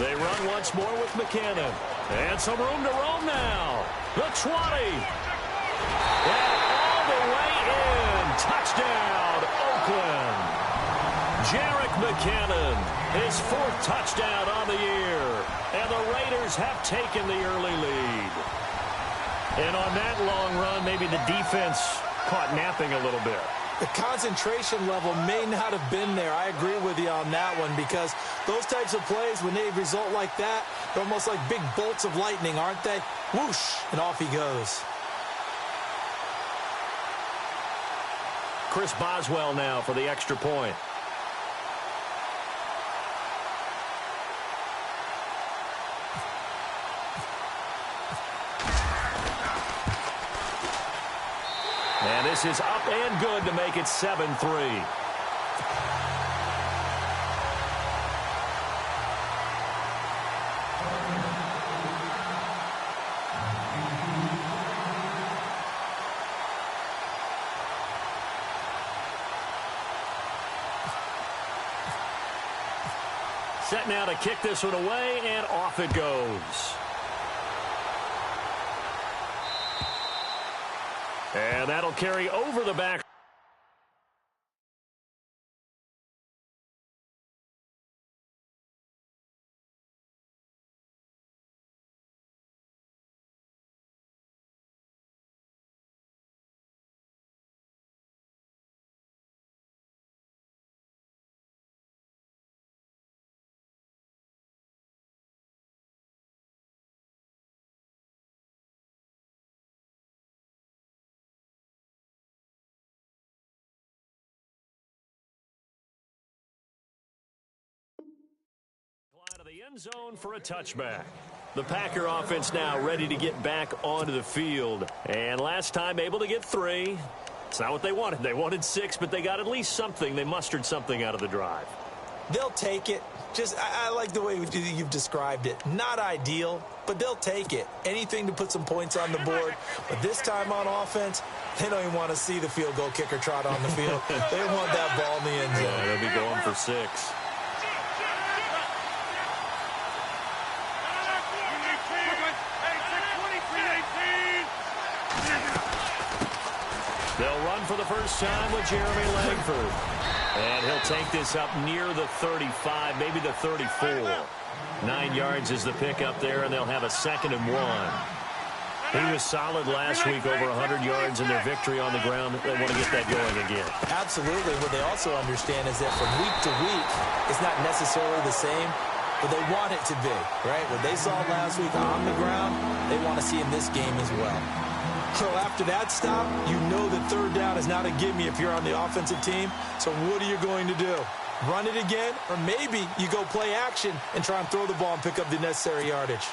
They run once more with McKinnon. And some room to roam now. The 20. And all the way in. Touchdown, Oakland. Jerick McKinnon, his 4th touchdown on the year. And the Raiders have taken the early lead. And on that long run, maybe the defense caught napping a little bit. The concentration level may not have been there. I agree with you on that one, because those types of plays, when they result like that, they're almost like big bolts of lightning, aren't they? Whoosh, and off he goes. Chris Boswell now for the extra point. And this is up and good to make it 7-3. Set now to kick this one away, and off it goes. And that'll carry over the back. Out of the end zone for a touchback. The Packer offense now ready to get back onto the field. And last time able to get 3. It's not what they wanted. They wanted 6, but they got at least something. They mustered something out of the drive. They'll take it. I like the way you've described it. Not ideal, but they'll take it. Anything to put some points on the board. But this time on offense, they don't even want to see the field goal kicker trot on the field. They want that ball in the end zone. Yeah, they'll be going for 6. They'll run for the first time with Jeremy Langford. And he'll take this up near the 35, maybe the 34. 9 yards is the pickup there, and they'll have a 2nd and 1. He was solid last week, over 100 yards in their victory on the ground. They want to get that going again. Absolutely. What they also understand is that from week to week, it's not necessarily the same, but they want it to be, right? What they saw last week on the ground, they want to see in this game as well. So after that stop, you know that 3rd down is not a gimme if you're on the offensive team. So what are you going to do? Run it again? Or maybe you go play action and try and throw the ball and pick up the necessary yardage.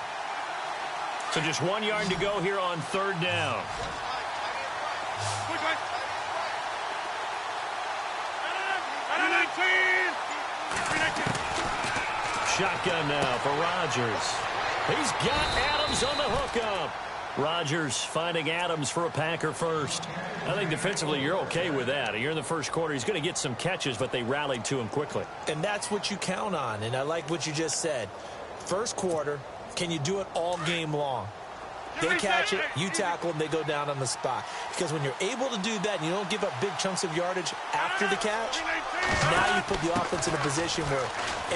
So just 1 yard to go here on 3rd down. Shotgun now for Rodgers. He's got Adams on the hookup. Rodgers finding Adams for a Packer first. I think defensively you're okay with that. You're in the first quarter. He's going to get some catches, but they rallied to him quickly. And that's what you count on, and I like what you just said. First quarter, can you do it all game long? They catch it, you tackle them, they go down on the spot. Because when you're able to do that and you don't give up big chunks of yardage after the catch, now you put the offense in a position where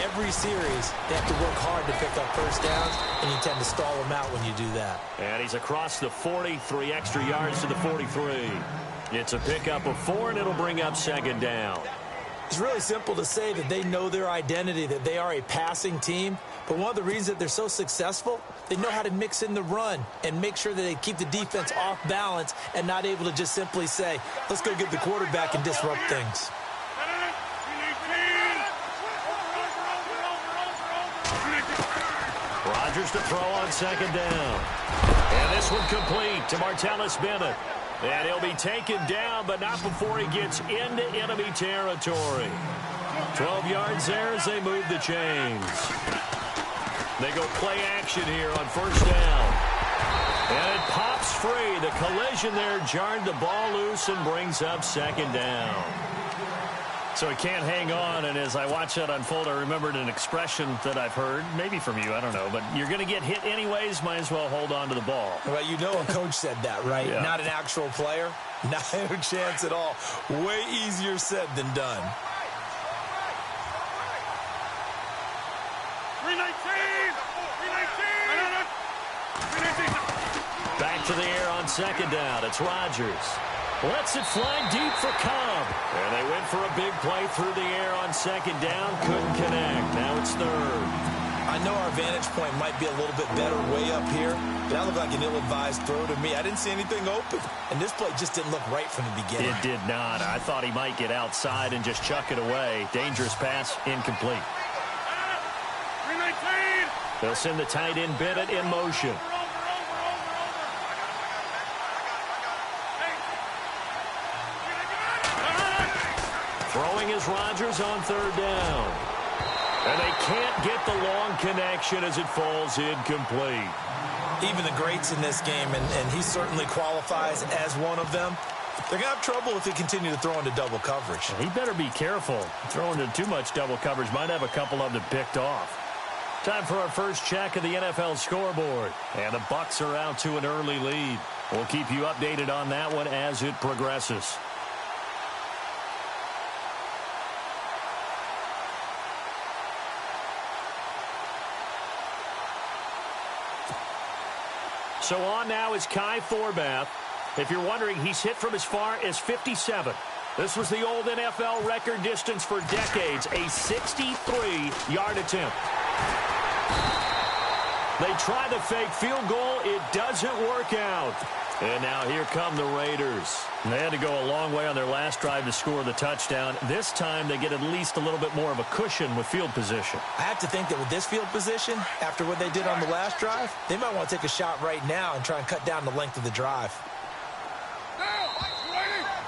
every series they have to work hard to pick up first downs, and you tend to stall them out when you do that. And he's across the 40, 3 extra yards to the 43. It's a pickup of 4, and it'll bring up 2nd down. It's really simple to say that they know their identity, that they are a passing team. But one of the reasons that they're so successful, they know how to mix in the run and make sure that they keep the defense off balance and not able to just simply say, let's go get the quarterback and disrupt things. Rodgers to throw on 2nd down. And this one complete to Martellus Bennett. And he'll be taken down, but not before he gets into enemy territory. 12 yards there as they move the chains. They go play action here on 1st down. And it pops free. The collision there jarred the ball loose and brings up 2nd down. so he can't hang on, and as I watch that unfold, I remembered an expression that I've heard, maybe from you, I don't know, but you're going to get hit anyways, might as well hold on to the ball. Well, you know a coach said that, right? Yeah. Not an actual player. Not a chance at all. Way easier said than done. 319! Back to the air on second down. It's Rodgers. Lets it fly deep for Cobb. And they went for a big play through the air on second down. Couldn't connect. Now it's third. I know our vantage point might be a little bit better way up here, but that looked like an ill-advised throw to me. I didn't see anything open, and this play just didn't look right from the beginning. It did not. I thought he might get outside and just chuck it away. Dangerous pass, incomplete. 319. They'll send the tight end Bennett in motion. Throwing is Rodgers on third down. And they can't get the long connection as it falls incomplete. Even the greats in this game, and he certainly qualifies as one of them, they're going to have trouble if they continue to throw into double coverage. He better be careful. Throwing into too much double coverage might have a couple of them picked off. Time for our first check of the NFL scoreboard. And the Bucs are out to an early lead. We'll keep you updated on that one as it progresses. So on now is Kai Forbath. If you're wondering, he's hit from as far as 57. This was the old NFL record distance for decades, a 63-yard attempt. They try the fake field goal. It doesn't work out. And now here come the Raiders. They had to go a long way on their last drive to score the touchdown. This time they get at least a little bit more of a cushion with field position. I have to think that with this field position, after what they did on the last drive, they might want to take a shot right now and try and cut down the length of the drive.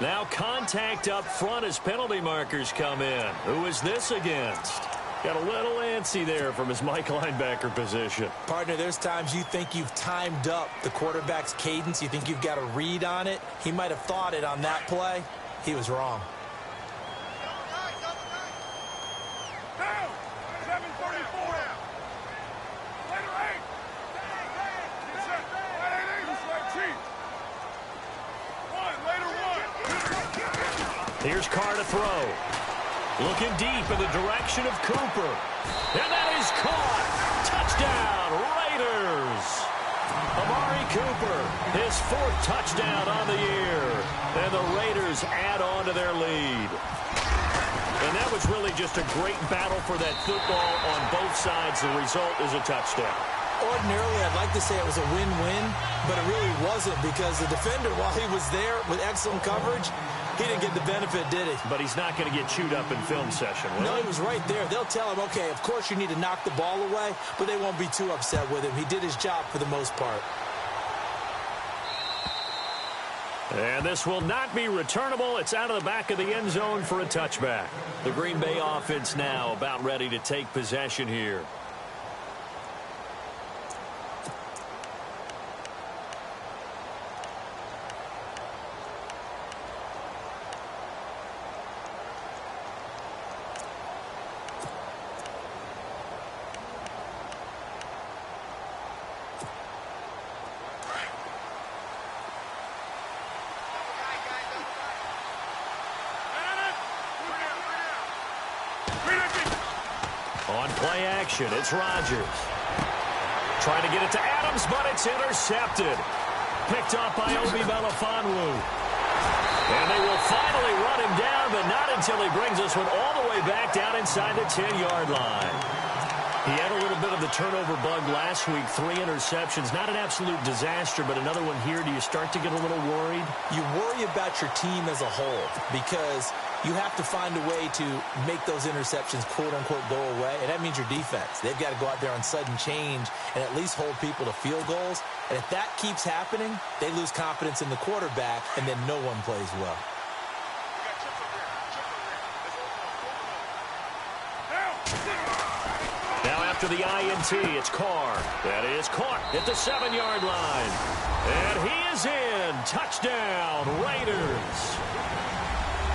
Now contact up front as penalty markers come in. Who is this against? Got a little antsy there from his Mike linebacker position. Partner, there's times you think you've timed up the quarterback's cadence. You think you've got a read on it. He might have thought it on that play. He was wrong. Down, 7:34. Later 8. Here's Carr to throw. Looking deep in the direction of Cooper. And that is caught. Touchdown, Raiders. Amari Cooper, his fourth touchdown on the year. And the Raiders add on to their lead. And that was really just a great battle for that football on both sides. The result is a touchdown. Ordinarily, I'd like to say it was a win-win, but it really wasn't because the defender, while he was there with excellent coverage, he didn't get the benefit, did he? But he's not going to get chewed up in film session, will No, he was right there. They'll tell him, okay, of course you need to knock the ball away, but they won't be too upset with him. He did his job for the most part. And this will not be returnable. It's out of the back of the end zone for a touchback. The Green Bay offense now about ready to take possession here. On play action, it's Rodgers. Trying to get it to Adams, but it's intercepted. Picked up by Obi Melifonwu. And they will finally run him down, but not until he brings this one all the way back down inside the 10-yard line. He had a little bit of the turnover bug last week, 3 interceptions. Not an absolute disaster, but another one here. Do you start to get a little worried? You worry about your team as a whole because you have to find a way to make those interceptions, quote-unquote, go away, and that means your defense. They've got to go out there on sudden change and at least hold people to field goals. And if that keeps happening, they lose confidence in the quarterback, and then no one plays well. Now after the INT, it's Carr. That is caught at the 7-yard line. And he is in. Touchdown, Raiders.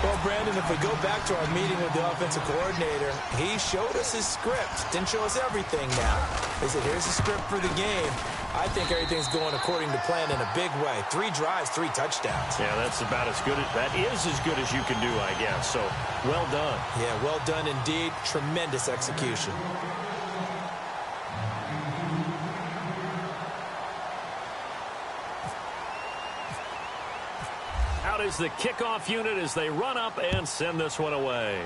Well, Brandon, if we go back to our meeting with the offensive coordinator, he showed us his script. Didn't show us everything now. He said, here's the script for the game. I think everything's going according to plan in a big way. 3 drives, 3 touchdowns. Yeah, that's about as good. That is as good as you can do, I guess. So, well done. Yeah, well done indeed. Tremendous execution. Out is the kickoff unit as they run up and send this one away.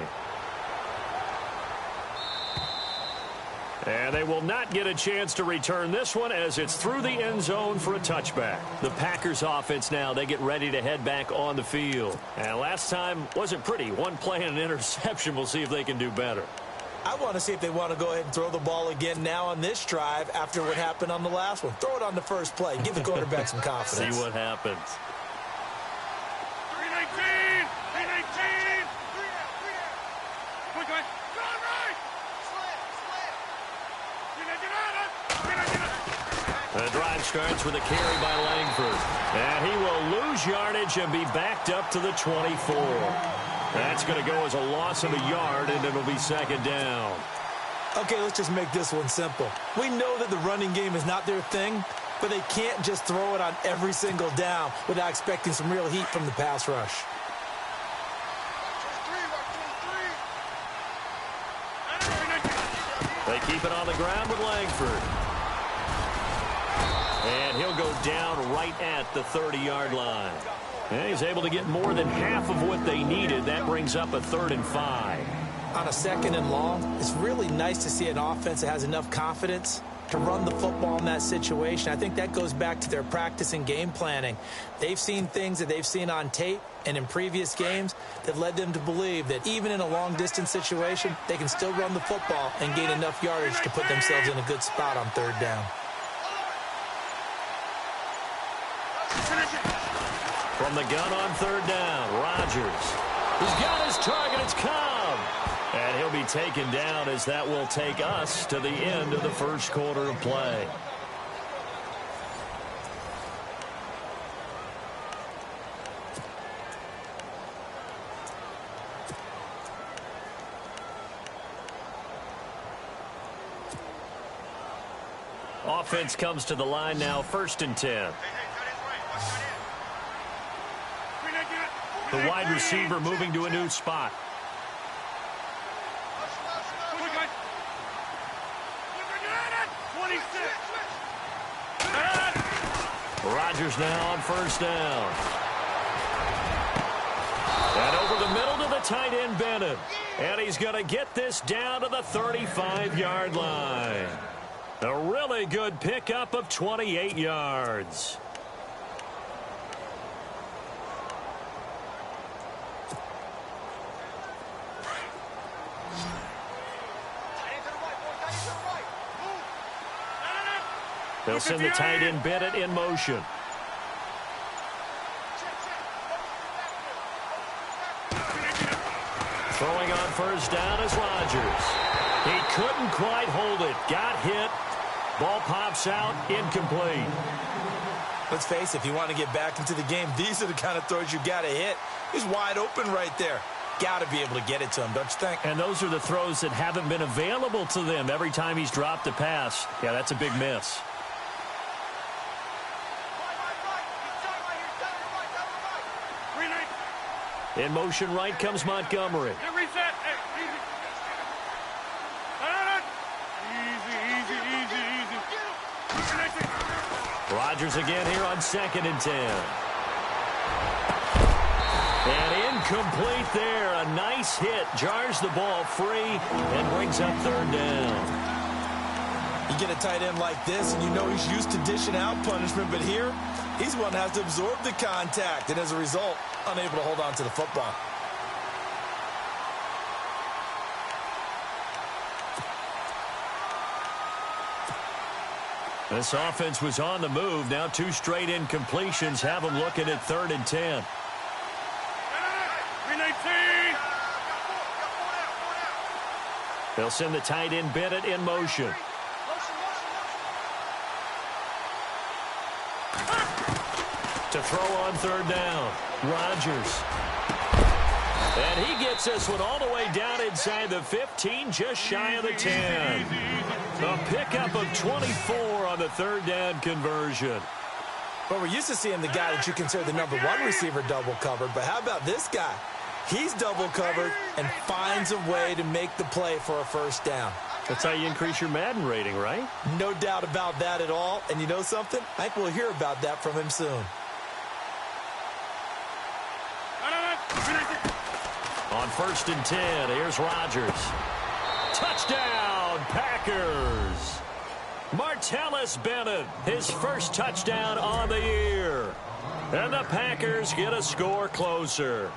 And they will not get a chance to return this one as it's through the end zone for a touchback. The Packers offense now, they get ready to head back on the field. And last time wasn't pretty. One play and an interception. We'll see if they can do better. I want to see if they want to go ahead and throw the ball again now on this drive after what happened on the last one. Throw it on the first play. Give the quarterback some confidence. See what happens. 319! 319! Quick, guys. Going right! The drive starts with a carry by Langford. And he will lose yardage and be backed up to the 24. That's going to go as a loss of a yard, and it'll be second down. Okay, let's just make this one simple. We know that the running game is not their thing, but they can't just throw it on every single down without expecting some real heat from the pass rush. They keep it on the ground with Langford. And he'll go down right at the 30-yard line. And he's able to get more than half of what they needed. That brings up a 3rd and 5. On a 2nd and long, it's really nice to see an offense that has enough confidence to run the football in that situation. I think that goes back to their practice and game planning. They've seen things that they've seen on tape and in previous games that led them to believe that even in a long-distance situation, they can still run the football and gain enough yardage to put themselves in a good spot on 3rd down. From the gun on 3rd down, Rodgers. He's got his target. It's Cobb. And he'll be taken down as that will take us to the end of the first quarter of play. Offense comes to the line now, 1st and 10. The wide receiver moving to a new spot. Rodgers now on 1st down. And over the middle to the tight end, Bennett. And he's going to get this down to the 35-yard line. A really good pickup of 28 yards. They'll send the tight end Bennett in motion. Throwing on 1st down is Rodgers. He couldn't quite hold it. Got hit. Ball pops out. Incomplete. Let's face it, if you want to get back into the game, these are the kind of throws you got to hit. He's wide open right there. Got to be able to get it to him, don't you think? And those are the throws that haven't been available to them every time he's dropped a pass. Yeah, that's a big miss. In motion right comes Montgomery. Reset. Easy. Rodgers again here on 2nd and 10. And incomplete there. A nice hit. Jars the ball free and brings up 3rd down. You get a tight end like this, and you know he's used to dishing out punishment, but here, he's one that has to absorb the contact, and as a result, unable to hold on to the football. This offense was on the move. Now 2 straight incompletions have them looking at 3rd and 10. 319. They'll send the tight end Bennett in motion. To throw on 3rd down, Rodgers. And he gets this one all the way down inside the 15, just shy of the 10. A pickup of 24 on the third down conversion. But we're used to seeing the guy that you consider the number one receiver double covered. But how about this guy? He's double covered and finds a way to make the play for a first down. That's how you increase your Madden rating, right? No doubt about that at all. And you know something? I think we'll hear about that from him soon. On 1st and 10, here's Rodgers. Touchdown, Packers. Martellus Bennett, his first touchdown on the year. And the Packers get a score closer.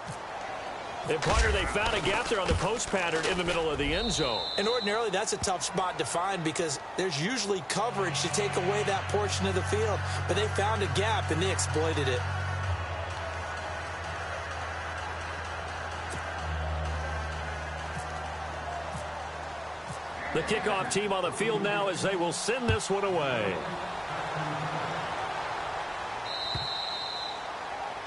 And Parker, they found a gap there on the post pattern in the middle of the end zone. And ordinarily, that's a tough spot to find because there's usually coverage to take away that portion of the field. But they found a gap, and they exploited it. The kickoff team on the field now as they will send this one away.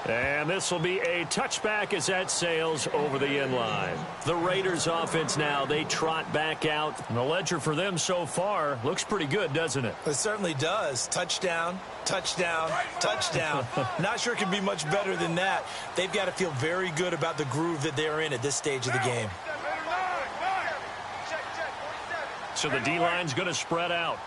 And this will be a touchback as that sails over the end line. The Raiders offense now, they trot back out. And the ledger for them so far looks pretty good, doesn't it? It certainly does. Touchdown, touchdown, touchdown. Not sure it can be much better than that. They've got to feel very good about the groove that they're in at this stage of the game. So the D-line's going to spread out.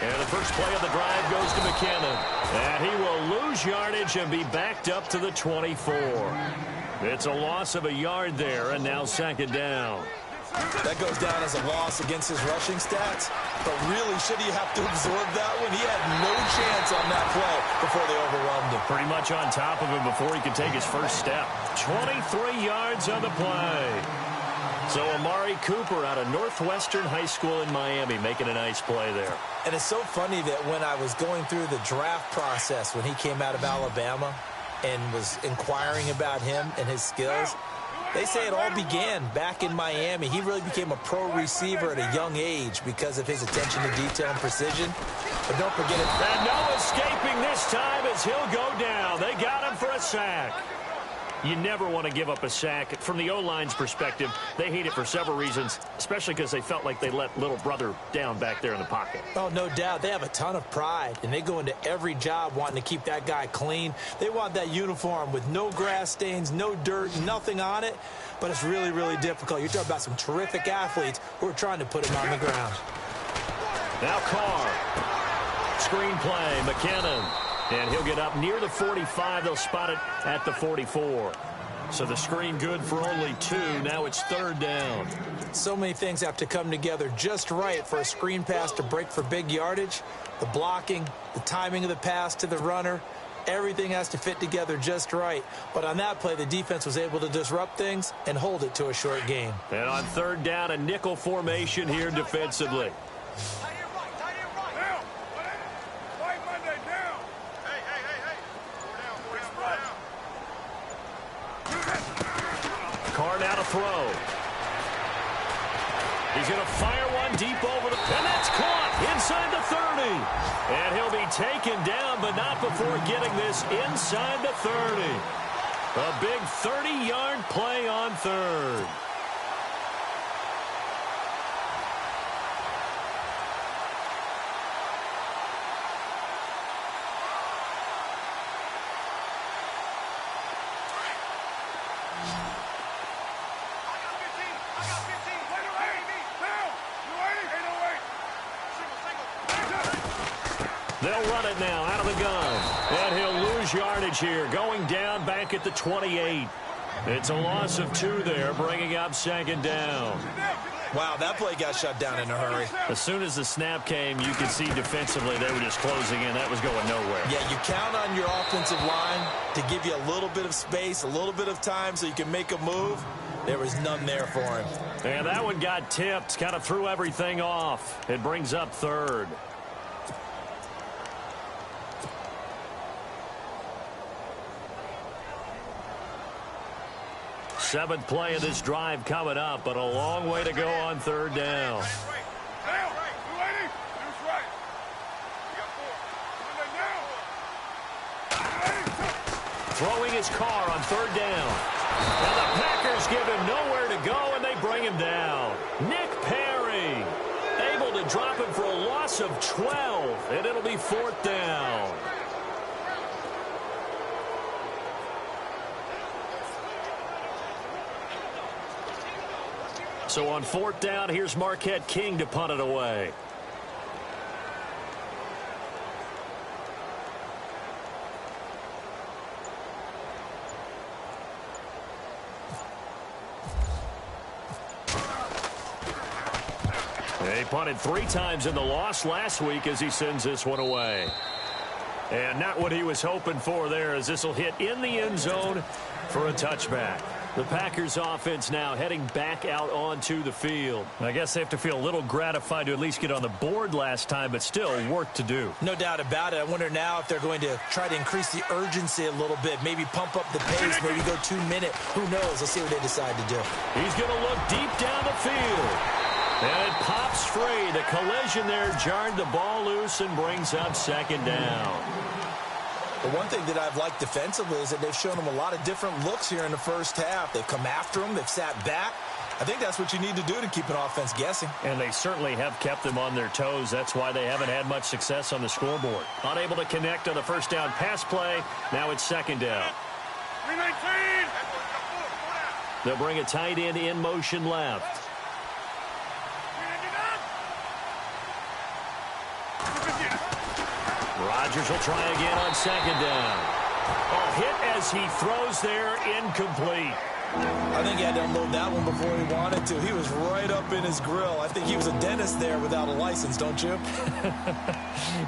And the first play of the drive goes to McKinnon. And he will lose yardage and be backed up to the 24. It's a loss of a yard there, and now second down. That goes down as a loss against his rushing stats. But really, should he have to absorb that one? He had no chance on that play before they overwhelmed him. Pretty much on top of him before he could take his first step. 23 yards on the play. So Amari Cooper out of Northwestern High School in Miami making a nice play there. And it's so funny that when I was going through the draft process when he came out of Alabama and was inquiring about him and his skills, they say it all began back in Miami. He really became a pro receiver at a young age because of his attention to detail and precision. But don't forget it. And no escaping this time as he'll go down. They got him for a sack. You never want to give up a sack. From the O-line's perspective, they hate it for several reasons, especially because they felt like they let little brother down back there in the pocket. Oh, no doubt. They have a ton of pride, and they go into every job wanting to keep that guy clean. They want that uniform with no grass stains, no dirt, nothing on it. But it's really, really difficult. You're talking about some terrific athletes who are trying to put him on the ground. Now Carr. Screen play, McKinnon. And he'll get up near the 45. They'll spot it at the 44. So the screen good for only 2. Now it's third down. So many things have to come together just right for a screen pass to break for big yardage. The blocking, the timing of the pass to the runner, everything has to fit together just right. But on that play, the defense was able to disrupt things and hold it to a short game. And on third down, a nickel formation here defensively. Carr now to throw. He's going to fire one deep over the... And that's caught inside the 30. And he'll be taken down, but not before getting this inside the 30. A big 30-yard play on third. They'll run it now out of the gun. And he'll lose yardage here, going down back at the 28. It's a loss of 2 there, bringing up second down. Wow, that play got shut down in a hurry. As soon as the snap came, you could see defensively they were just closing in. That was going nowhere. Yeah, you count on your offensive line to give you a little bit of space, a little bit of time so you can make a move. There was none there for him. And that one got tipped, kind of threw everything off. It brings up third. Seventh play of this drive coming up, but a long way to go on third down. throwing his car on third down. And the Packers give him nowhere to go, and they bring him down. Nick Perry able to drop him for a loss of 12, and it'll be fourth down. So on fourth down, here's Marquette King to punt it away. They punted 3 times in the loss last week as he sends this one away. And not what he was hoping for there, as this will hit in the end zone for a touchback. The Packers offense now heading back out onto the field. I guess they have to feel a little gratified to at least get on the board last time, but still work to do. No doubt about it. I wonder now if they're going to try to increase the urgency a little bit, maybe pump up the pace, maybe go 2 minute. Who knows? Let's see what they decide to do. He's going to look deep down the field. And it pops free. The collision there jarred the ball loose and brings up second down. The one thing that I've liked defensively is that they've shown them a lot of different looks here in the first half. They've come after them. They've sat back. I think that's what you need to do to keep an offense guessing. And they certainly have kept them on their toes. That's why they haven't had much success on the scoreboard. Unable to connect on the first down pass play. Now it's second down. 319. They'll bring a tight end in motion left. Rodgers will try again on second down. A hit as he throws there, incomplete. I think he had to unload that one before he wanted to. He was right up in his grill. I think he was a dentist there without a license, don't you?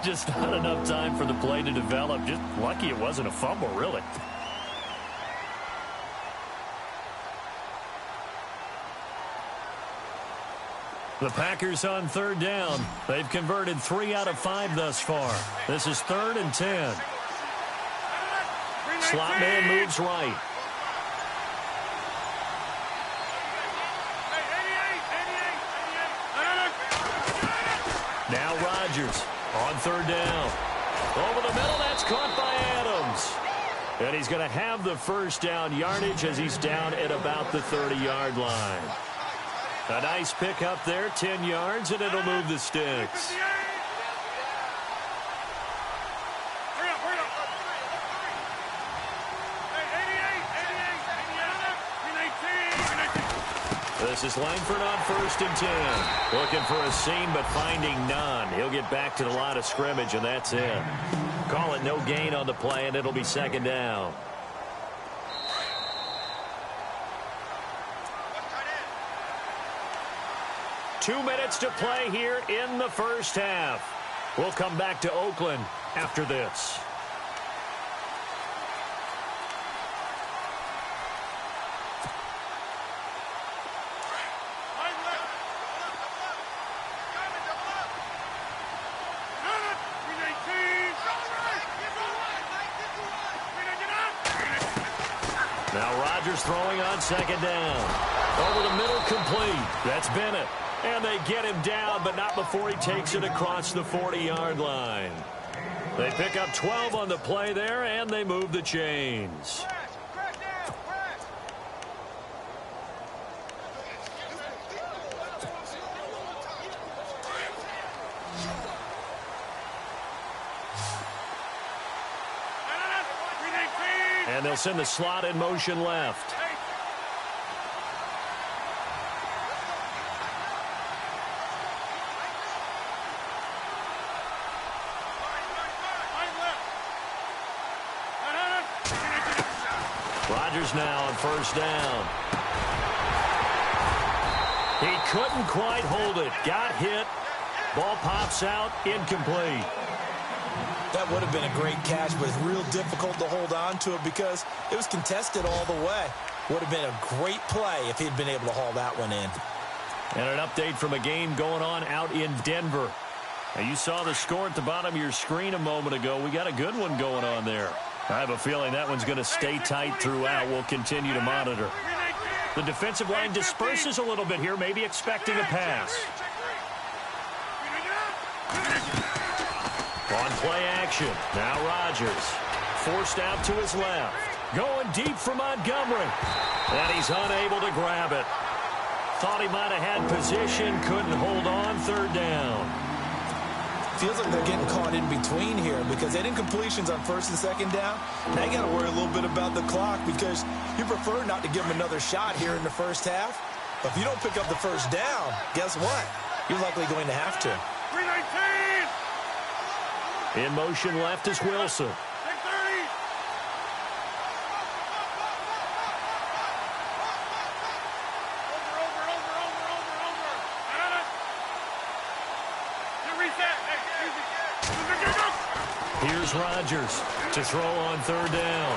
Just not enough time for the play to develop. Just lucky it wasn't a fumble, really. The Packers on third down. They've converted 3 out of 5 thus far. This is 3rd and 10. Slot man moves right. Now Rodgers on third down. Over the middle, that's caught by Adams. And he's going to have the first down yardage as he's down at about the 30-yard line. A nice pick up there, 10 yards, and it'll move the sticks. This is Langford on 1st and 10. Looking for a seam, but finding none. He'll get back to the line of scrimmage, and that's it. Call it no gain on the play, and it'll be second down. Two minutes to play here in the first half. We'll come back to Oakland after this. Now Rodgers throwing on second down. Over the middle, complete. That's Bennett. And they get him down, but not before he takes it across the 40-yard line. They pick up 12 on the play there, and they move the chains. And they'll send the slot in motion left. Rodgers now on first down. He couldn't quite hold it. Got hit. Ball pops out. Incomplete. That would have been a great catch, but it's real difficult to hold on to it because it was contested all the way. Would have been a great play if he'd been able to haul that one in. And an update from a game going on out in Denver. Now, you saw the score at the bottom of your screen a moment ago. We got a good one going on there. I have a feeling that one's going to stay tight throughout. We'll continue to monitor. The defensive line disperses a little bit here, maybe expecting a pass. On play action, now Rodgers. Forced out to his left. Going deep for Montgomery. And he's unable to grab it. Thought he might have had position, couldn't hold on, third down. Feels like they're getting caught in between here because they didn't completions on first and second down. Now you got to worry a little bit about the clock because you prefer not to give them another shot here in the first half. But if you don't pick up the first down, guess what? You're likely going to have to. 319. In motion left is Wilson. 630. Over. Got it. You reset. Hey, easy. Here's Rodgers to throw on third down.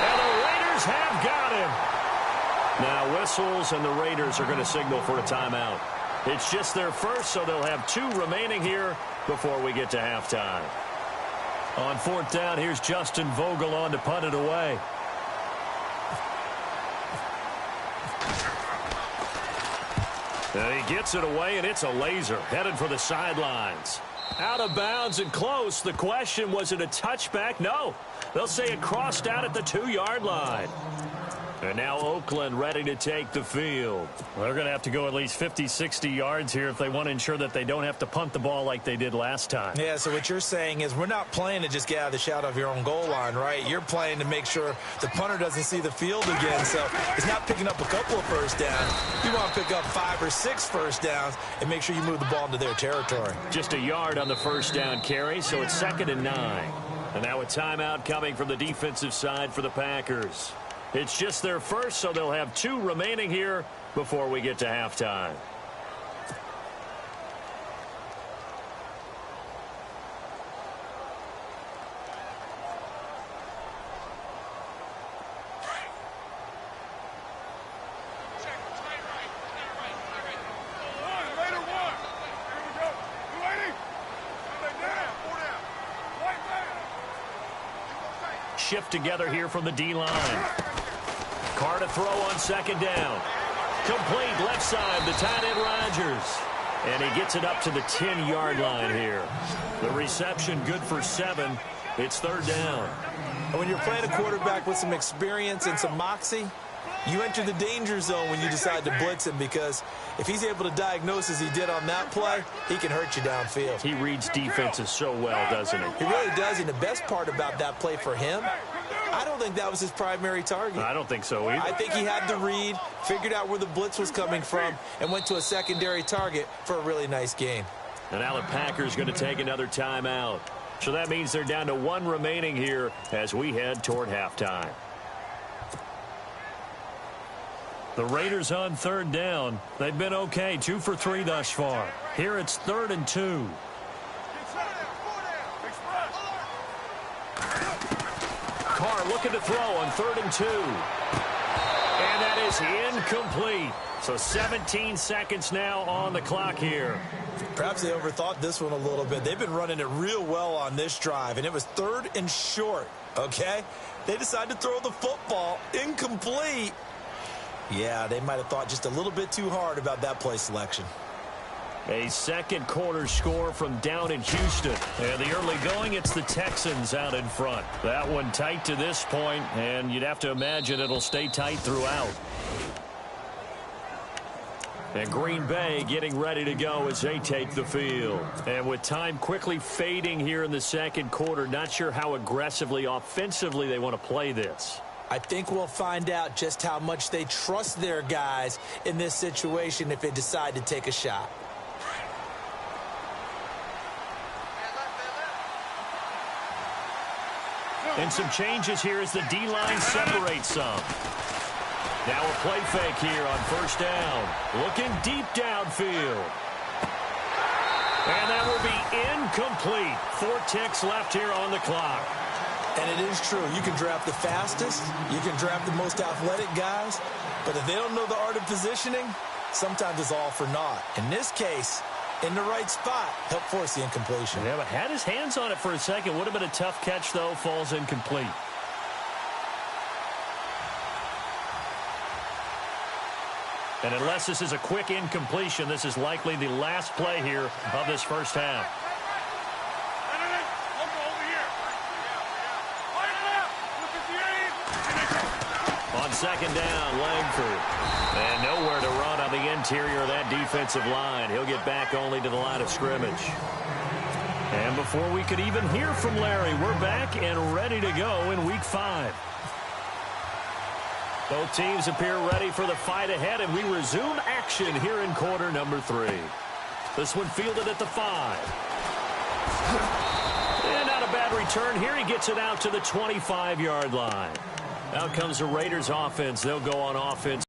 And the Raiders have got him. Now whistles, and the Raiders are going to signal for a timeout. It's just their first, so they'll have 2 remaining here before we get to halftime. On fourth down, here's Justin Vogel on to punt it away. And he gets it away, and it's a laser headed for the sidelines. Out of bounds and close. The question, was it a touchback? No. They'll say it crossed out at the 2-yard line. And now Oakland ready to take the field. Well, they're going to have to go at least 50, 60 yards here if they want to ensure that they don't have to punt the ball like they did last time. Yeah, so what you're saying is we're not playing to just get out of the shadow of your own goal line, right? You're playing to make sure the punter doesn't see the field again. So it's not picking up a couple of first downs. You want to pick up 5 or 6 first downs and make sure you move the ball into their territory. Just a yard on the first down carry, so it's 2nd and 9. And now a timeout coming from the defensive side for the Packers. It's just their first, so they'll have 2 remaining here before we get to halftime. Shift together here from the D-line. Carr to throw on second down. Complete left side, the tight end Rodgers. And he gets it up to the 10-yard line here. The reception good for 7. It's third down. And when you're playing a quarterback with some experience and some moxie, you enter the danger zone when you decide to blitz him because if he's able to diagnose as he did on that play, he can hurt you downfield. He reads defenses so well, doesn't he? He really does, and the best part about that play for him, I don't think that was his primary target. I don't think so either. I think he had the read, figured out where the blitz was coming from, and went to a secondary target for a really nice gain. And now the Packers going to take another timeout. So that means they're down to 1 remaining here as we head toward halftime. The Raiders on third down. They've been okay, 2 for 3 thus far. Here it's 3rd and 2. Carr looking to throw on 3rd and 2. And that is incomplete. So 17 seconds now on the clock here. Perhaps they overthought this one a little bit. They've been running it real well on this drive, and it was 3rd and short, okay? They decided to throw the football incomplete. Yeah, they might have thought just a little bit too hard about that play selection. A second quarter score from down in Houston. And the early going, it's the Texans out in front. That one tight to this point, and you'd have to imagine it'll stay tight throughout. And Green Bay getting ready to go as they take the field. And with time quickly fading here in the second quarter, not sure how aggressively, offensively they want to play this. I think we'll find out just how much they trust their guys in this situation if they decide to take a shot. And some changes here as the D-line separates some. Now a play fake here on first down. Looking deep downfield. And that will be incomplete. 4 ticks left here on the clock. And it is true. You can draft the fastest. You can draft the most athletic guys. But if they don't know the art of positioning, sometimes it's all for naught. In this case, in the right spot, help force the incompletion. Yeah, but had his hands on it for a second. Would have been a tough catch, though. Falls incomplete. And unless this is a quick incompletion, this is likely the last play here of this first half. second down, Langford. And nowhere to run on the interior of that defensive line. He'll get back only to the line of scrimmage. And before we could even hear from Larry, we're back and ready to go in Week 5. Both teams appear ready for the fight ahead, and we resume action here in quarter number 3. This one fielded at the 5. And not a bad return here. He gets it out to the 25-yard line. Out comes the Raiders offense. They'll go on offense.